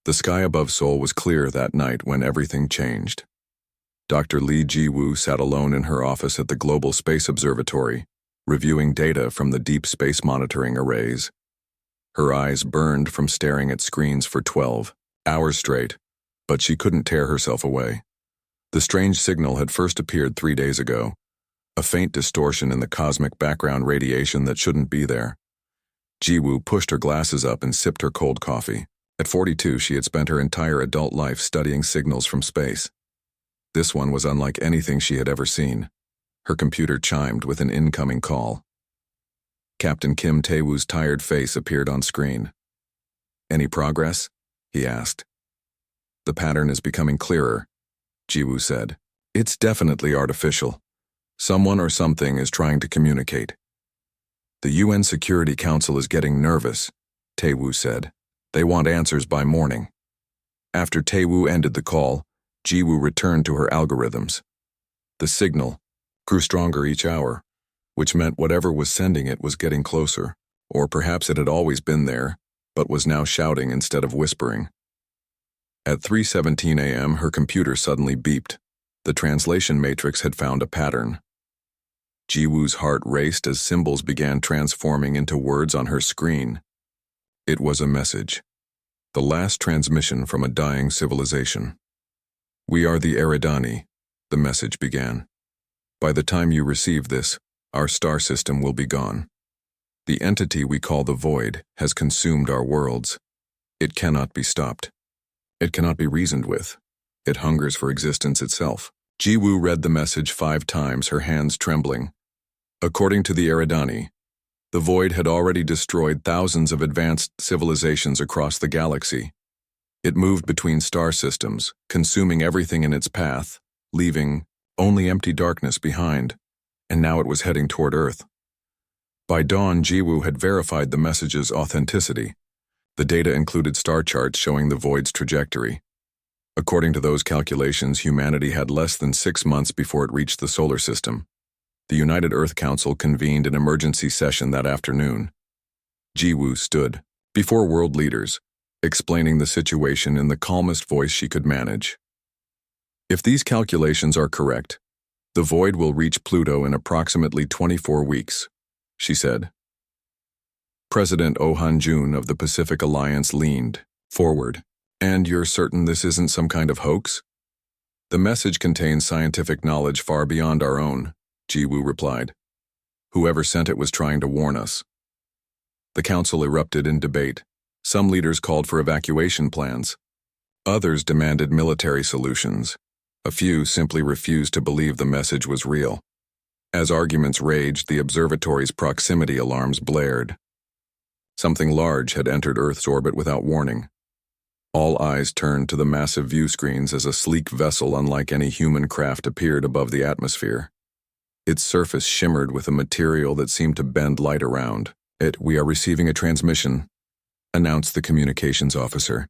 The sky above Seoul was clear that night when everything changed. Dr. Lee Ji-woo sat alone in her office at the Global Space Observatory, reviewing data from the deep space monitoring arrays. Her eyes burned from staring at screens for 12 hours straight, but she couldn't tear herself away. The strange signal had first appeared 3 days ago, a faint distortion in the cosmic background radiation that shouldn't be there. Ji-woo pushed her glasses up and sipped her cold coffee. At 42, she had spent her entire adult life studying signals from space. This one was unlike anything she had ever seen. Her computer chimed with an incoming call. Captain Kim Tae-woo's tired face appeared on screen. "Any progress?" he asked. "The pattern is becoming clearer," Ji-woo said. "It's definitely artificial. Someone or something is trying to communicate." "The UN Security Council is getting nervous," Tae-woo said. "They want answers by morning." After Tae-woo ended the call, Ji-woo returned to her algorithms. The signal grew stronger each hour, which meant whatever was sending it was getting closer, or perhaps it had always been there, but was now shouting instead of whispering. At 3:17 a.m., her computer suddenly beeped. The translation matrix had found a pattern. Ji-woo's heart raced as symbols began transforming into words on her screen. It was a message. The last transmission from a dying civilization. "We are the Eridani," the message began. "By the time you receive this, our star system will be gone. The entity we call the Void has consumed our worlds. It cannot be stopped. It cannot be reasoned with. It hungers for existence itself." Ji-woo read the message 5 times, her hands trembling. According to the Eridani, the Void had already destroyed thousands of advanced civilizations across the galaxy. It moved between star systems, consuming everything in its path, leaving only empty darkness behind, and now it was heading toward Earth. By dawn, Ji-woo had verified the message's authenticity. The data included star charts showing the Void's trajectory. According to those calculations, humanity had less than 6 months before it reached the solar system. The United Earth Council convened an emergency session that afternoon. Ji-woo stood before world leaders, explaining the situation in the calmest voice she could manage. "If these calculations are correct, the Void will reach Pluto in approximately 24 weeks, she said. President Oh Han-jun of the Pacific Alliance leaned forward. "And you're certain this isn't some kind of hoax?" "The message contains scientific knowledge far beyond our own," Ji-woo replied. "Whoever sent it was trying to warn us." The council erupted in debate. Some leaders called for evacuation plans. Others demanded military solutions. A few simply refused to believe the message was real. As arguments raged, the observatory's proximity alarms blared. Something large had entered Earth's orbit without warning. All eyes turned to the massive view screens as a sleek vessel unlike any human craft appeared above the atmosphere. Its surface shimmered with a material that seemed to bend light around. "We are receiving a transmission," announced the communications officer.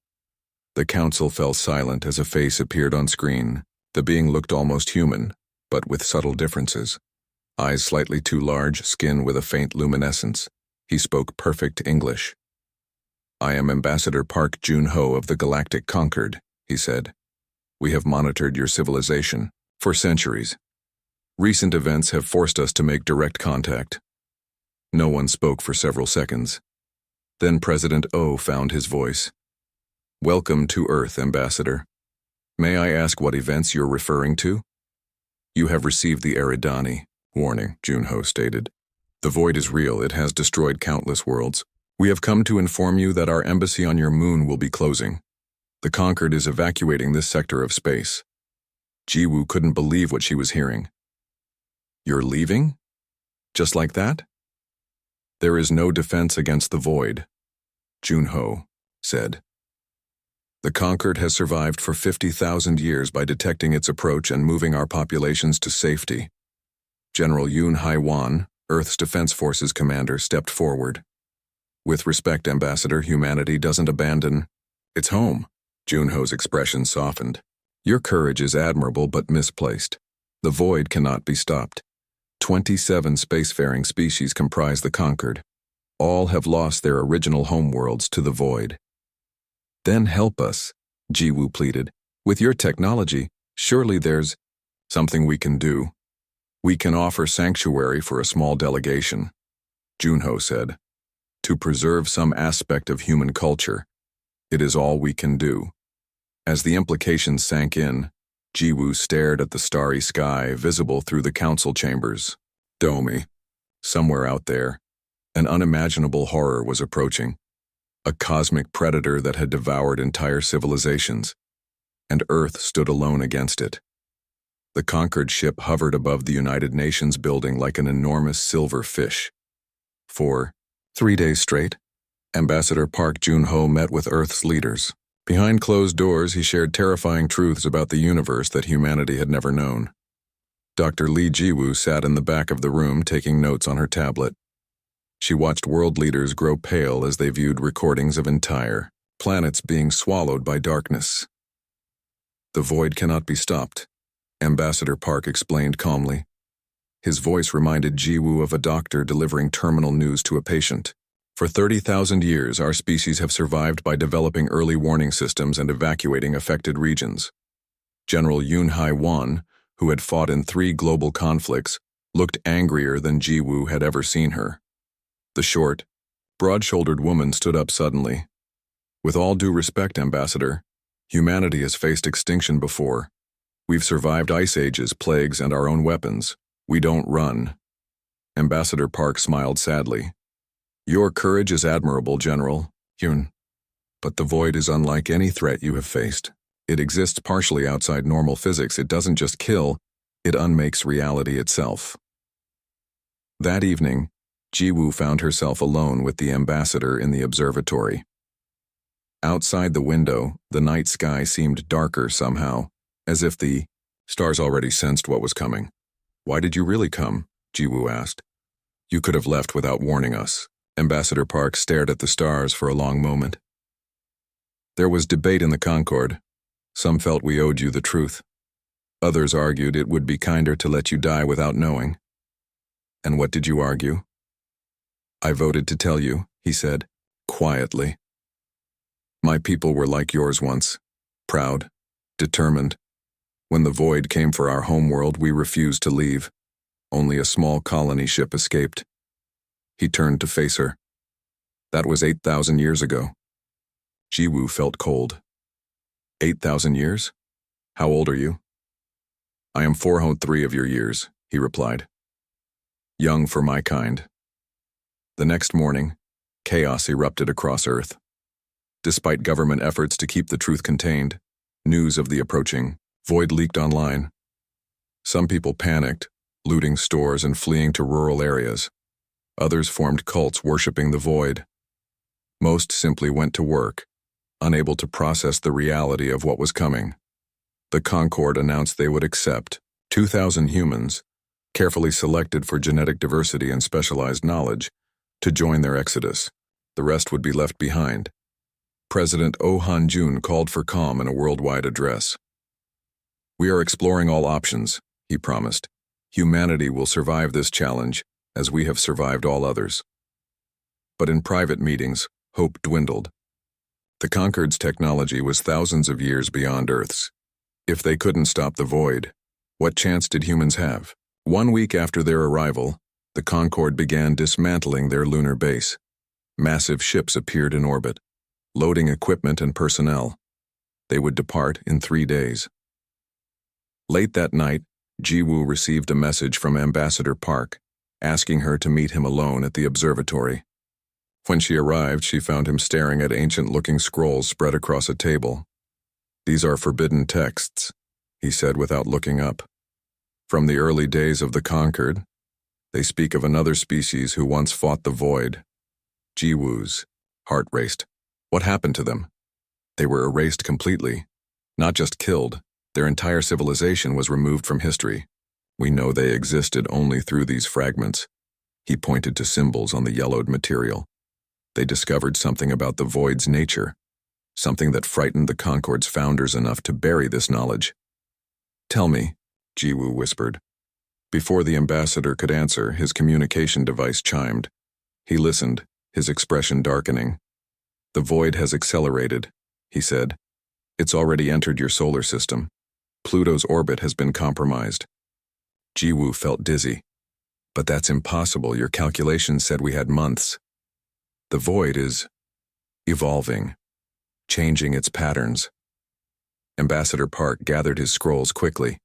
The council fell silent as a face appeared on screen. The being looked almost human, but with subtle differences. Eyes slightly too large, skin with a faint luminescence. He spoke perfect English. "I am Ambassador Park Jun-ho of the Galactic Concord," he said. "We have monitored your civilization for centuries. Recent events have forced us to make direct contact." No one spoke for several seconds. Then President Oh found his voice. "Welcome to Earth, Ambassador. May I ask what events you're referring to?" "You have received the Eridani warning," Jun-ho stated. "The Void is real. It has destroyed countless worlds. We have come to inform you that our embassy on your moon will be closing. The Concord is evacuating this sector of space." Ji-woo couldn't believe what she was hearing. "You're leaving? Just like that?" "There is no defense against the Void," Jun-ho said. "The Concord has survived for 50,000 years by detecting its approach and moving our populations to safety." General Yoon Hai-wan, Earth's Defense Forces commander, stepped forward. "With respect, Ambassador, humanity doesn't abandon its home." Jun-ho's expression softened. "Your courage is admirable but misplaced. The Void cannot be stopped. 27 spacefaring species comprise the Concord. All have lost their original homeworlds to the Void." Then help us, Jiwoo pleaded. With your technology, surely there's something we can do. We can offer sanctuary for a small delegation, Junho said. To preserve some aspect of human culture. It is all we can do. As the implications sank in, Jiwoo stared at the starry sky visible through the council chambers. Domi. Somewhere out there, an unimaginable horror was approaching. A cosmic predator that had devoured entire civilizations, and Earth stood alone against it. The conquered ship hovered above the United Nations building like an enormous silver fish. For 3 days straight, Ambassador Park Jun-ho met with Earth's leaders. Behind closed doors, he shared terrifying truths about the universe that humanity had never known. Dr. Lee Jiwoo sat in the back of the room taking notes on her tablet. She watched world leaders grow pale as they viewed recordings of entire planets being swallowed by darkness. The void cannot be stopped, Ambassador Park explained calmly. His voice reminded Jiwoo of a doctor delivering terminal news to a patient. For 30,000 years, our species have survived by developing early warning systems and evacuating affected regions. General Yoon Hai-won, who had fought in 3 global conflicts, looked angrier than Jiwoo had ever seen her. The short, broad-shouldered woman stood up suddenly. With all due respect, Ambassador, humanity has faced extinction before. We've survived ice ages, plagues, and our own weapons. We don't run. Ambassador Park smiled sadly. Your courage is admirable, General Yoon. But the void is unlike any threat you have faced. It exists partially outside normal physics. It doesn't just kill, it unmakes reality itself. That evening, Jiwoo found herself alone with the ambassador in the observatory. Outside the window, the night sky seemed darker somehow, as if the stars already sensed what was coming. Why did you really come? Jiwoo asked. You could have left without warning us. Ambassador Park stared at the stars for a long moment. There was debate in the Concord. Some felt we owed you the truth. Others argued it would be kinder to let you die without knowing. And what did you argue? I voted to tell you, he said, quietly. My people were like yours once, proud, determined. When the void came for our homeworld, we refused to leave. Only a small colony ship escaped. He turned to face her. That was 8,000 years ago. Jiwoo felt cold. 8,000 years? How old are you? I am 403 of your years, he replied. Young for my kind. The next morning, chaos erupted across Earth. Despite government efforts to keep the truth contained, news of the approaching void leaked online. Some people panicked, looting stores and fleeing to rural areas. Others formed cults worshipping the void. Most simply went to work, unable to process the reality of what was coming. The Concord announced they would accept 2,000 humans, carefully selected for genetic diversity and specialized knowledge, to join their exodus. The rest would be left behind. President Oh Han-jun called for calm in a worldwide address. We are exploring all options, he promised. Humanity will survive this challenge, as we have survived all others. But in private meetings, hope dwindled. The Concord's technology was thousands of years beyond Earth's. If they couldn't stop the void, what chance did humans have? 1 week after their arrival, the Concorde began dismantling their lunar base. Massive ships appeared in orbit, loading equipment and personnel. They would depart in 3 days. Late that night, Jiwoo received a message from Ambassador Park, asking her to meet him alone at the observatory. When she arrived, she found him staring at ancient-looking scrolls spread across a table. These are forbidden texts, he said without looking up. From the early days of the Concord, they speak of another species who once fought the void. Jiwoo's heart raced. What happened to them? They were erased completely. Not just killed, their entire civilization was removed from history. We know they existed only through these fragments. He pointed to symbols on the yellowed material. They discovered something about the void's nature, something that frightened the Concord's founders enough to bury this knowledge. Tell me, Jiwoo whispered. Before the ambassador could answer, his communication device chimed. He listened, his expression darkening. The void has accelerated. he said. It's already entered your solar system. Pluto's orbit has been compromised. Jiwoo felt dizzy. But that's impossible. Your calculations said we had months. The void is evolving, changing its patterns. Ambassador Park gathered his scrolls quickly.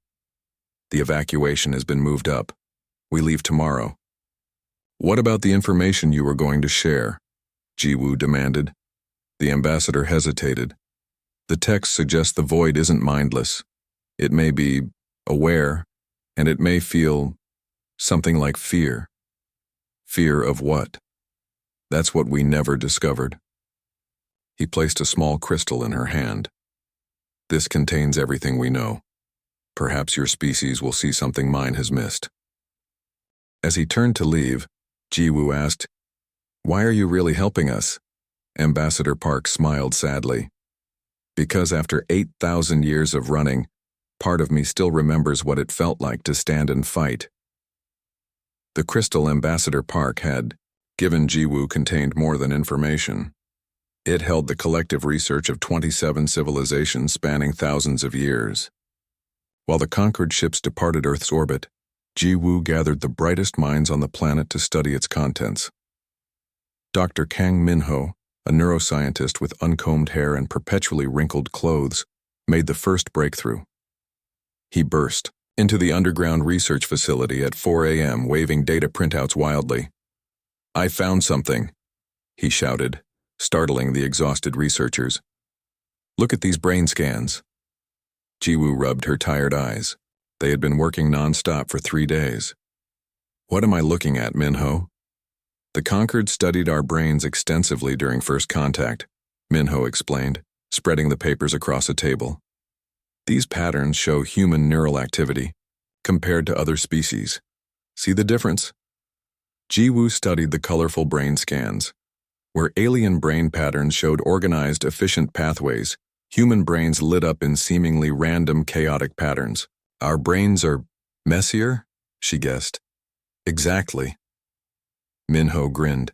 The evacuation has been moved up. We leave tomorrow. What about the information you were going to share? Jiwoo demanded. The ambassador hesitated. The text suggests the void isn't mindless. It may be aware, and it may feel something like fear. Fear of what? That's what we never discovered. He placed a small crystal in her hand. This contains everything we know. Perhaps your species will see something mine has missed. As he turned to leave, Jiwoo asked, "Why are you really helping us?" Ambassador Park smiled sadly. Because after 8,000 years of running, part of me still remembers what it felt like to stand and fight. The crystal Ambassador Park had given Jiwoo contained more than information. It held the collective research of 27 civilizations spanning thousands of years. While the conquered ships departed Earth's orbit, Jiwoo gathered the brightest minds on the planet to study its contents. Dr. Kang Minho, a neuroscientist with uncombed hair and perpetually wrinkled clothes, made the first breakthrough. He burst into the underground research facility at 4 a.m., waving data printouts wildly. "I found something," he shouted, startling the exhausted researchers. "Look at these brain scans." Jiwoo rubbed her tired eyes. They had been working non-stop for 3 days. "What am I looking at, Minho?" "The Conquered studied our brains extensively during first contact," Minho explained, spreading the papers across a table. "These patterns show human neural activity, compared to other species. See the difference?" Jiwoo studied the colorful brain scans. Where alien brain patterns showed organized, efficient pathways, human brains lit up in seemingly random, chaotic patterns. "Our brains are messier?" she guessed. "Exactly." Minho grinned.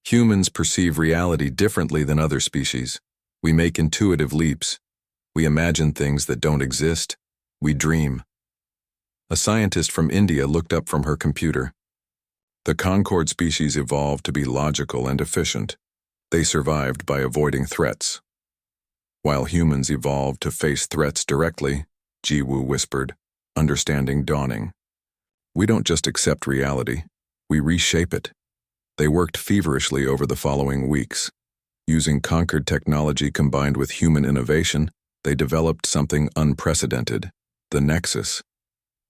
"Humans perceive reality differently than other species. We make intuitive leaps. We imagine things that don't exist. We dream." A scientist from India looked up from her computer. The Concord species evolved to be logical and efficient. They survived by avoiding threats. While humans evolved to face threats directly, Jiwoo whispered, understanding dawning. "We don't just accept reality, we reshape it." They worked feverishly over the following weeks. Using Concord technology combined with human innovation, they developed something unprecedented, the Nexus.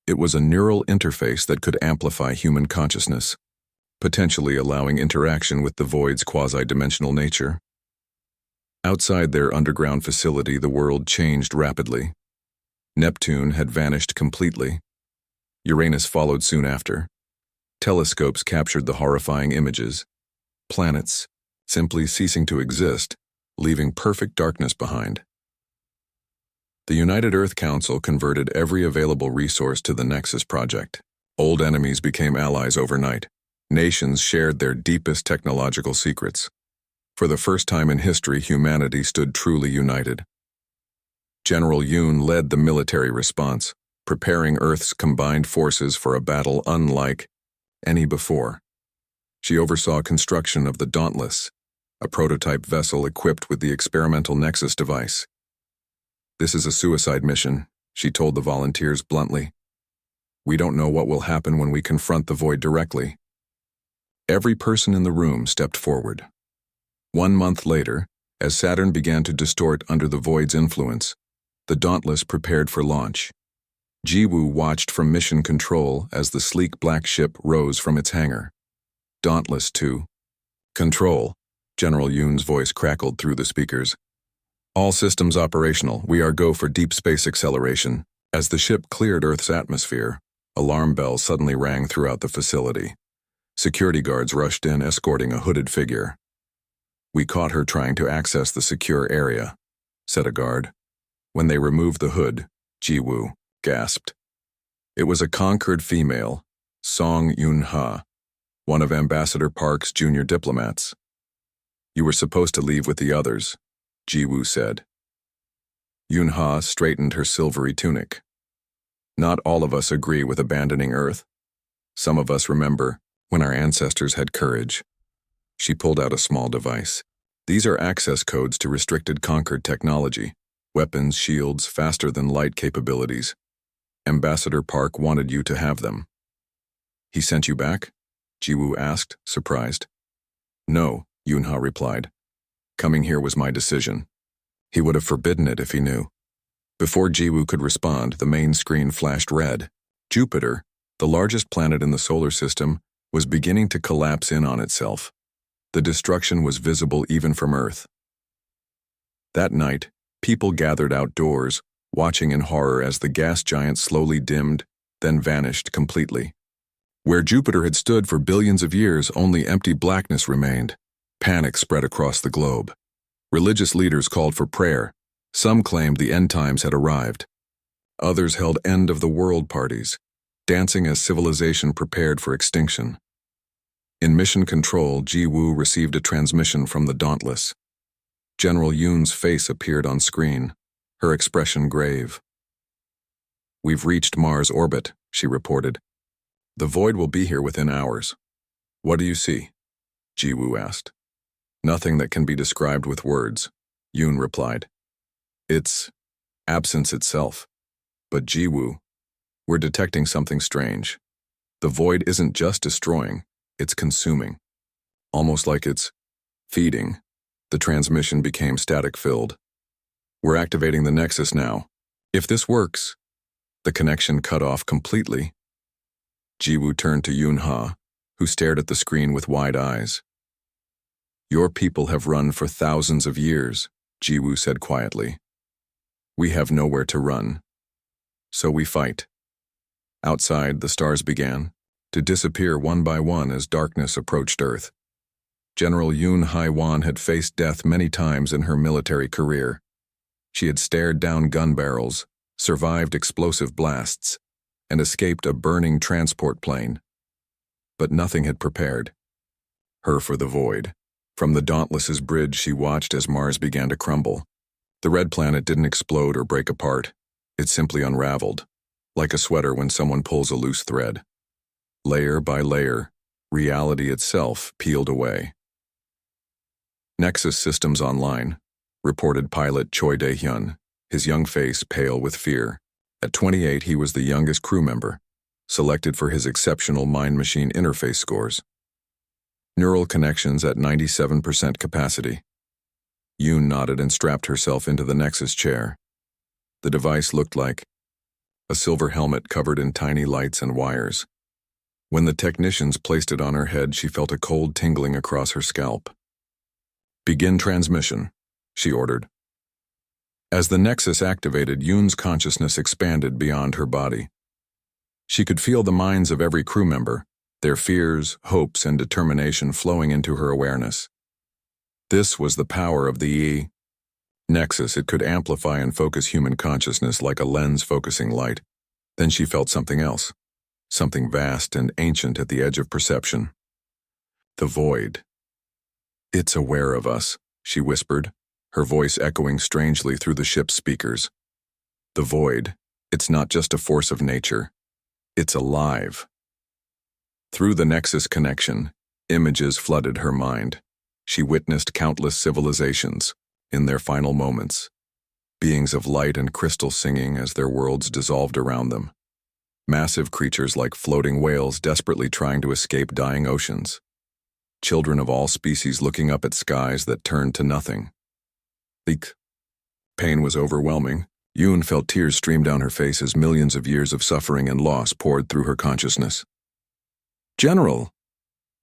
It was a neural interface that could amplify human consciousness, potentially allowing interaction with the void's quasi-dimensional nature. Outside their underground facility, the world changed rapidly. Neptune had vanished completely. Uranus followed soon after. Telescopes captured the horrifying images. Planets simply ceasing to exist, leaving perfect darkness behind. The United Earth Council converted every available resource to the Nexus project. Old enemies became allies overnight. Nations shared their deepest technological secrets. For the first time in history, humanity stood truly united. General Yoon led the military response, preparing Earth's combined forces for a battle unlike any before. She oversaw construction of the Dauntless, a prototype vessel equipped with the experimental Nexus device. "This is a suicide mission," she told the volunteers bluntly. "We don't know what will happen when we confront the void directly." Every person in the room stepped forward. 1 month later, as Saturn began to distort under the void's influence, the Dauntless prepared for launch. Jiwoo watched from mission control as the sleek black ship rose from its hangar. Dauntless 2. "Control," General Yoon's voice crackled through the speakers. "All systems operational. We are go for deep space acceleration." As the ship cleared Earth's atmosphere, alarm bells suddenly rang throughout the facility. Security guards rushed in, escorting a hooded figure. "We caught her trying to access the secure area," said a guard. When they removed the hood, Jiwoo gasped. It was a Conquered female, Song Yun-ha, one of Ambassador Park's junior diplomats. "You were supposed to leave with the others," Jiwoo said, Yunha straightened her silvery tunic. Not all of us agree with abandoning Earth. Some of us remember when our ancestors had courage. She pulled out a small device. These are access codes to restricted conquered technology, weapons, shields, faster-than-light capabilities. Ambassador Park wanted you to have them. He sent you back? Jiwoo asked, surprised. No, Yunha replied. Coming here was my decision. He would have forbidden it if he knew. Before Jiwoo could respond, the main screen flashed red. Jupiter, the largest planet in the solar system, was beginning to collapse in on itself. The destruction was visible even from Earth. That night, people gathered outdoors, watching in horror as the gas giant slowly dimmed, then vanished completely. Where Jupiter had stood for billions of years, only empty blackness remained. Panic spread across the globe. Religious leaders called for prayer. Some claimed the end times had arrived. Others held end-of-the-world parties, dancing as civilization prepared for extinction. In mission control, Jiwoo received a transmission from the Dauntless. General Yoon's face appeared on screen, her expression grave. We've reached Mars' orbit, she reported. The void will be here within hours. What do you see? Jiwoo asked. Nothing that can be described with words, Yoon replied. It's absence itself. But Jiwoo, we're detecting something strange. The void isn't just destroying, it's consuming. Almost like it's feeding. The transmission became static-filled. We're activating the Nexus now. If this works, the connection cut off completely. Jiwoo turned to Yunha, who stared at the screen with wide eyes. Your people have run for thousands of years, Jiwoo said quietly. We have nowhere to run. So we fight. Outside, the stars began to disappear one by one as darkness approached Earth. General Yoon Haiwan had faced death many times in her military career. She had stared down gun barrels, survived explosive blasts, and escaped a burning transport plane. But nothing had prepared her for the void. From the Dauntless's bridge, she watched as Mars began to crumble. The red planet didn't explode or break apart. It simply unraveled, like a sweater when someone pulls a loose thread. Layer by layer, reality itself peeled away. Nexus systems online, reported pilot Choi Dae-hyun, his young face pale with fear. At 28, he was the youngest crew member, selected for his exceptional mind-machine interface scores. Neural connections at 97% capacity. Yoon nodded and strapped herself into the Nexus chair. The device looked like a silver helmet covered in tiny lights and wires. When the technicians placed it on her head, she felt a cold tingling across her scalp. Begin transmission, she ordered. As the Nexus activated, Yoon's consciousness expanded beyond her body. She could feel the minds of every crew member, their fears, hopes, and determination flowing into her awareness. This was the power of the Nexus. It could amplify and focus human consciousness like a lens focusing light. Then she felt something else, something vast and ancient at the edge of perception. The void. It's aware of us, she whispered, her voice echoing strangely through the ship's speakers. The void, it's not just a force of nature. It's alive. Through the Nexus connection, images flooded her mind. She witnessed countless civilizations, in their final moments, beings of light and crystal singing as their worlds dissolved around them. Massive creatures like floating whales desperately trying to escape dying oceans. Children of all species looking up at skies that turned to nothing. Pain was overwhelming. Yoon felt tears stream down her face as millions of years of suffering and loss poured through her consciousness. General!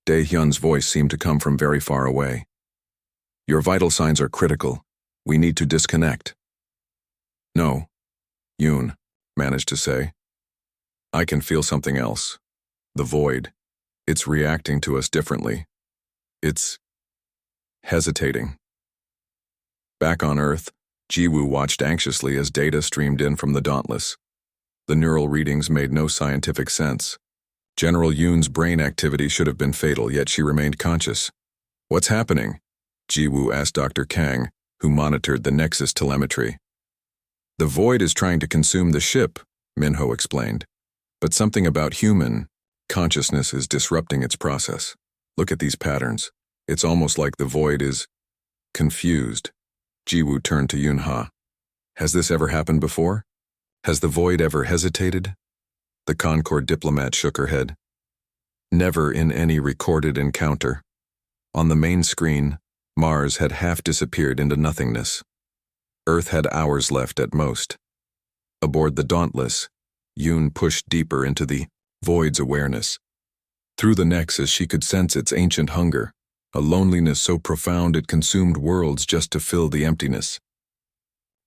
Dae-hyun's voice seemed to come from very far away. Your vital signs are critical. We need to disconnect. No, Yoon managed to say. I can feel something else. The void. It's reacting to us differently. It's hesitating. Back on Earth, Jiwoo watched anxiously as data streamed in from the Dauntless. The neural readings made no scientific sense. General Yoon's brain activity should have been fatal, yet she remained conscious. What's happening? Jiwoo asked Dr. Kang, who monitored the Nexus telemetry. The void is trying to consume the ship, Minho explained. But something about human consciousness is disrupting its process. Look at these patterns. It's almost like the void is confused. Jiwoo turned to Yunha. Has this ever happened before? Has the void ever hesitated? The Concord diplomat shook her head. Never in any recorded encounter. On the main screen, Mars had half disappeared into nothingness. Earth had hours left at most. Aboard the Dauntless, Yoon pushed deeper into the void's awareness. Through the nexus she could sense its ancient hunger, a loneliness so profound it consumed worlds just to fill the emptiness.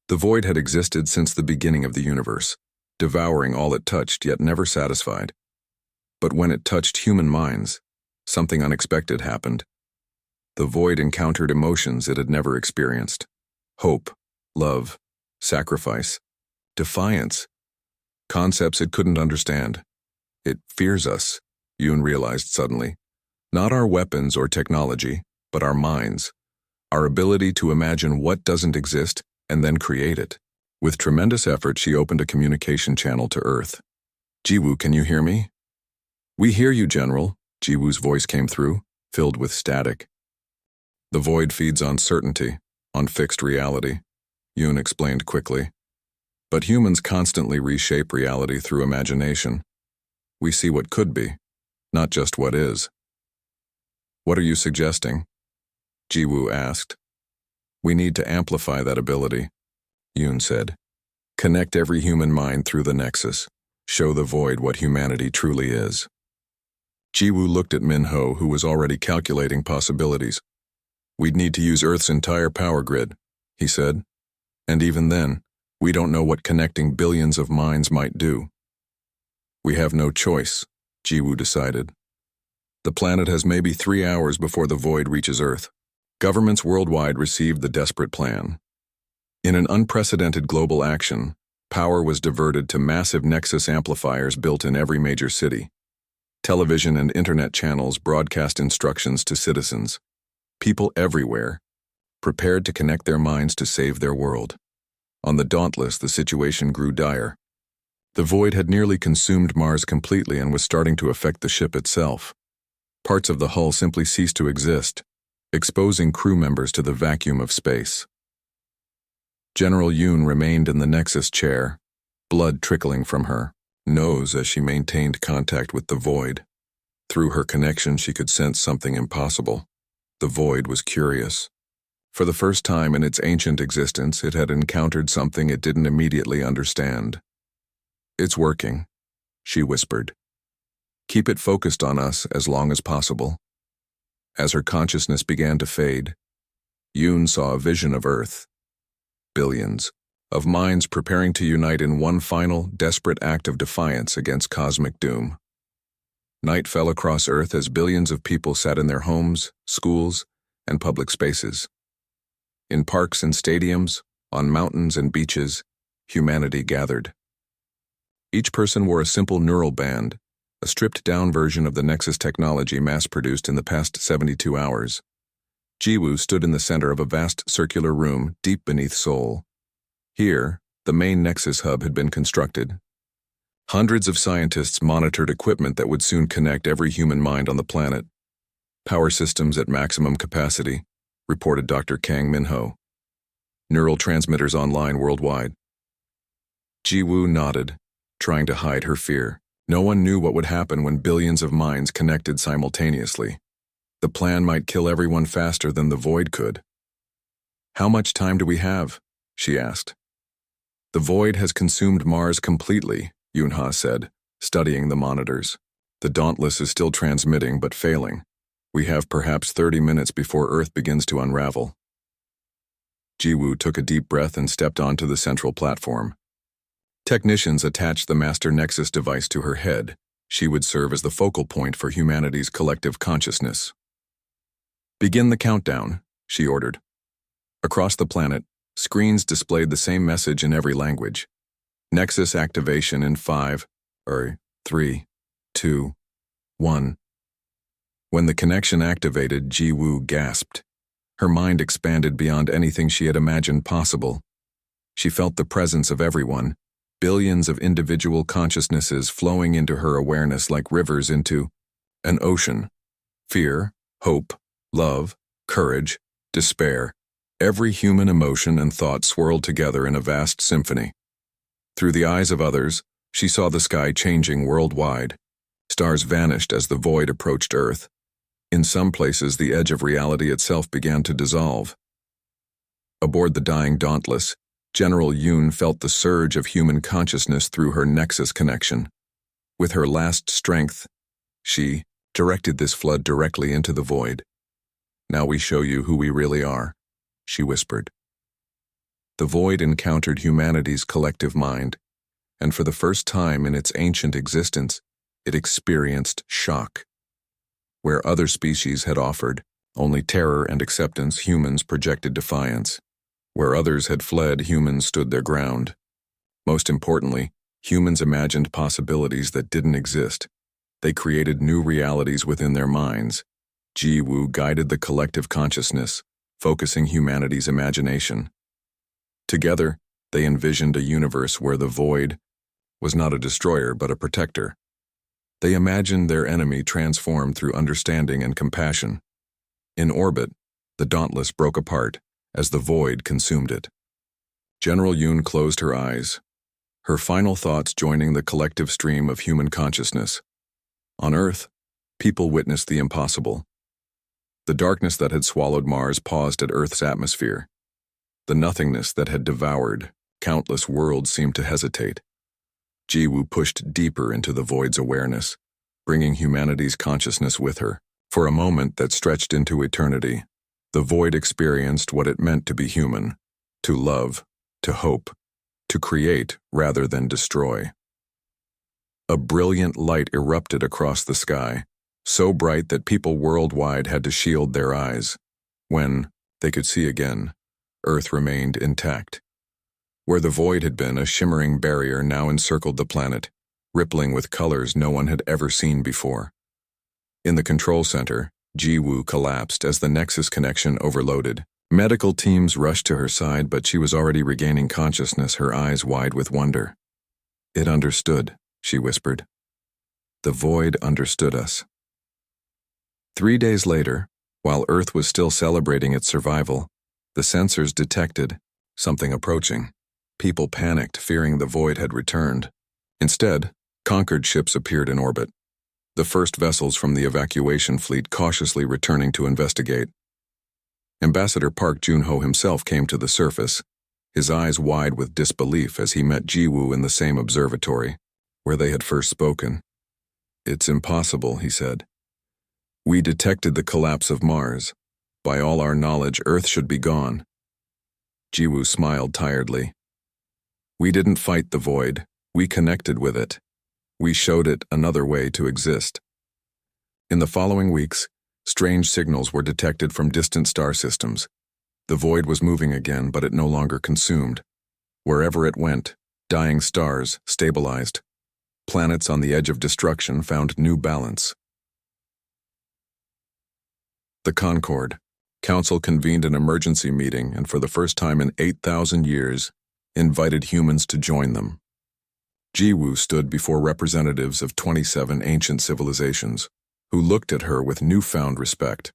The void had existed since the beginning of the universe, devouring all it touched yet never satisfied. But when it touched human minds, something unexpected happened. The void encountered emotions it had never experienced. Hope, love, sacrifice, defiance. Concepts it couldn't understand. It fears us, Yoon realized suddenly. Not our weapons or technology, but our minds. Our ability to imagine what doesn't exist and then create it. With tremendous effort, she opened a communication channel to Earth. Jiwoo, can you hear me? We hear you, General, Jiwoo's voice came through, filled with static. The void feeds on certainty, on fixed reality, Yoon explained quickly. But humans constantly reshape reality through imagination. We see what could be, not just what is. What are you suggesting? Jiwoo asked. We need to amplify that ability, Yoon said. Connect every human mind through the nexus. Show the void what humanity truly is. Jiwoo looked at Minho, who was already calculating possibilities. We'd need to use Earth's entire power grid, he said. And even then, we don't know what connecting billions of minds might do. We have no choice, Jiwoo decided. The planet has maybe 3 hours before the void reaches Earth. Governments worldwide received the desperate plan. In an unprecedented global action, power was diverted to massive nexus amplifiers built in every major city. Television and internet channels broadcast instructions to citizens. People everywhere, prepared to connect their minds to save their world. On the Dauntless, the situation grew dire. The void had nearly consumed Mars completely and was starting to affect the ship itself. Parts of the hull simply ceased to exist, exposing crew members to the vacuum of space. General Yoon remained in the Nexus chair, blood trickling from her nose as she maintained contact with the void. Through her connection, she could sense something impossible. The void was curious. For the first time in its ancient existence, it had encountered something it didn't immediately understand. It's working, she whispered. Keep it focused on us as long as possible. As her consciousness began to fade, Yoon saw a vision of Earth. Billions of minds preparing to unite in one final, desperate act of defiance against cosmic doom. Night fell across Earth as billions of people sat in their homes, schools, and public spaces. In parks and stadiums, on mountains and beaches, humanity gathered. Each person wore a simple neural band, a stripped-down version of the Nexus technology mass-produced in the past 72 hours. Jiwoo stood in the center of a vast circular room deep beneath Seoul. Here, the main Nexus hub had been constructed. Hundreds of scientists monitored equipment that would soon connect every human mind on the planet. Power systems at maximum capacity, reported Dr. Kang Minho. Neural transmitters online worldwide. Jiwoo nodded, trying to hide her fear. No one knew what would happen when billions of minds connected simultaneously. The plan might kill everyone faster than the void could. How much time do we have? She asked. The void has consumed Mars completely, Yunha said, studying the monitors. The Dauntless is still transmitting but failing. We have perhaps 30 minutes before Earth begins to unravel. Jiwoo took a deep breath and stepped onto the central platform. Technicians attached the Master Nexus device to her head. She would serve as the focal point for humanity's collective consciousness. Begin the countdown, she ordered. Across the planet, screens displayed the same message in every language. Nexus activation in 5, 3, 2, 1. When the connection activated, Jiwoo gasped. Her mind expanded beyond anything she had imagined possible. She felt the presence of everyone, billions of individual consciousnesses flowing into her awareness like rivers into an ocean. Fear, hope, love, courage, despair, every human emotion and thought swirled together in a vast symphony. Through the eyes of others, she saw the sky changing worldwide. Stars vanished as the void approached Earth. In some places, the edge of reality itself began to dissolve. Aboard the dying Dauntless, General Yoon felt the surge of human consciousness through her Nexus connection. With her last strength, she directed this flood directly into the void. "Now we show you who we really are," she whispered. The void encountered humanity's collective mind, and for the first time in its ancient existence, it experienced shock. Where other species had offered only terror and acceptance, humans projected defiance. Where others had fled, humans stood their ground. Most importantly, humans imagined possibilities that didn't exist. They created new realities within their minds. Ji-woo guided the collective consciousness, focusing humanity's imagination. Together, they envisioned a universe where the void was not a destroyer but a protector. They imagined their enemy transformed through understanding and compassion. In orbit, the Dauntless broke apart as the void consumed it. General Yoon closed her eyes, her final thoughts joining the collective stream of human consciousness. On Earth, people witnessed the impossible. The darkness that had swallowed Mars paused at Earth's atmosphere. The nothingness that had devoured countless worlds seemed to hesitate. Ji-woo pushed deeper into the void's awareness, bringing humanity's consciousness with her. For a moment that stretched into eternity, the void experienced what it meant to be human, to love, to hope, to create rather than destroy. A brilliant light erupted across the sky, so bright that people worldwide had to shield their eyes. When they could see again, Earth remained intact. Where the void had been, a shimmering barrier now encircled the planet, rippling with colors no one had ever seen before. In the control center, Ji-woo collapsed as the Nexus connection overloaded. Medical teams rushed to her side, but she was already regaining consciousness, her eyes wide with wonder. "It understood," she whispered. "The void understood us." 3 days later, while Earth was still celebrating its survival, the sensors detected something approaching. People panicked, fearing the void had returned. Instead, conquered ships appeared in orbit. The first vessels from the evacuation fleet cautiously returning to investigate. Ambassador Park Jun-ho himself came to the surface, his eyes wide with disbelief as he met Ji-woo in the same observatory, where they had first spoken. "It's impossible," he said. "We detected the collapse of Mars. By all our knowledge, Earth should be gone." Ji-woo smiled tiredly. "We didn't fight the void. We connected with it. We showed it another way to exist." In the following weeks, strange signals were detected from distant star systems. The void was moving again, but it no longer consumed. Wherever it went, dying stars stabilized. Planets on the edge of destruction found new balance. The Concord Council convened an emergency meeting and for the first time in 8,000 years, invited humans to join them. Ji-woo stood before representatives of 27 ancient civilizations, who looked at her with newfound respect.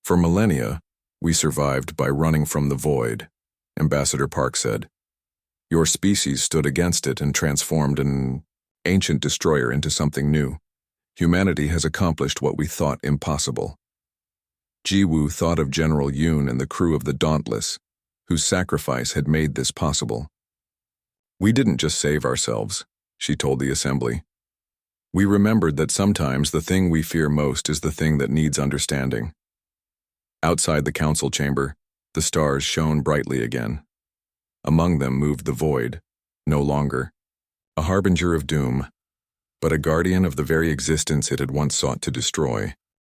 "For millennia, we survived by running from the void," Ambassador Park said. "Your species stood against it and transformed an ancient destroyer into something new. Humanity has accomplished what we thought impossible." Ji-woo thought of General Yoon and the crew of the Dauntless, whose sacrifice had made this possible. "We didn't just save ourselves," she told the assembly. "We remembered that sometimes the thing we fear most is the thing that needs understanding." Outside the council chamber, the stars shone brightly again. Among them moved the void, no longer a harbinger of doom, but a guardian of the very existence it had once sought to destroy.